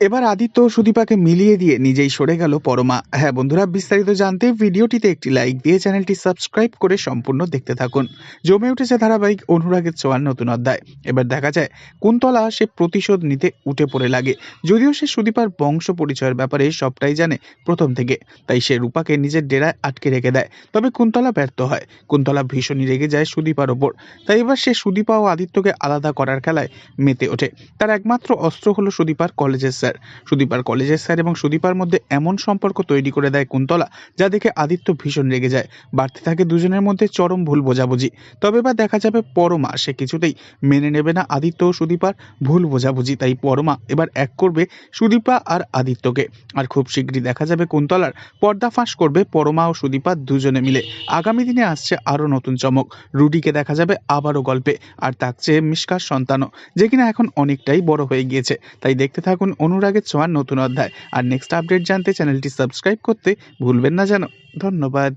এবার আদিত্য ও সুদীপাকে মিলিয়ে দিয়ে নিজেই সরে গেল পরমা। হ্যাঁ বন্ধুরা, বিস্তারিত জানতে ভিডিওটিতে একটি লাইক দিয়ে চ্যানেলটি সাবস্ক্রাইব করে সম্পূর্ণ দেখতে থাকুন। জমে উঠেছে ধারাবাহিক অনুরাগের ছোঁয়ার নতুন অধ্যায়। এবার দেখা যায় কুন্তলা সে প্রতিশোধ নিতে উঠে পড়ে লাগে। যদিও সে সুদীপার বংশ পরিচয়ের ব্যাপারে সবটাই জানে প্রথম থেকে, তাই সে রূপাকে নিজের ডেরায় আটকে রেখে দেয়। তবে কুন্তলা ব্যর্থ হয়। কুন্তলা ভীষণই রেগে যায় সুদীপার ওপর। তাই এবার সে সুদীপা ও আদিত্যকে আলাদা করার খেলায় মেতে ওঠে। তার একমাত্র অস্ত্র হলো সুদীপার কলেজের স্যার। সুদীপার কলেজের স্যার এবং সুদীপার মধ্যে এমন সম্পর্ক তৈরি করে দেয় কুন্তলা, যা দেখে আদিত্য ভীষণ রেগে যায়। বাড়তে থাকে দুজনের মধ্যে চরম ভুল বোঝাবুঝি। তবে এবার দেখা যাবে পরমা সে কিছুতেই মেনে নেবে না আদিত্য ও সুদীপার ভুল বোঝাবুঝি। তাই পরমা এবার এক করবে সুদীপা আর আদিত্যকে। আর খুব শীঘ্রই দেখা যাবে কুন্তলার পর্দা ফাঁস করবে পরমা ও সুদীপা দুজনে মিলে। আগামী দিনে আসছে আরও নতুন চমক। রুডিকে দেখা যাবে আবারও গল্পে, আর থাকছে মিশকার সন্তানও, যে কিনা এখন অনেকটাই বড় হয়ে গিয়েছে। তাই দেখতে থাকুন অনুরাগের ছোঁয়ার নতুন অধ্যায়। আর নেক্সট আপডেট জানতে চ্যানেলটি সাবস্ক্রাইব করতে ভুলবেন না যেন। ধন্যবাদ।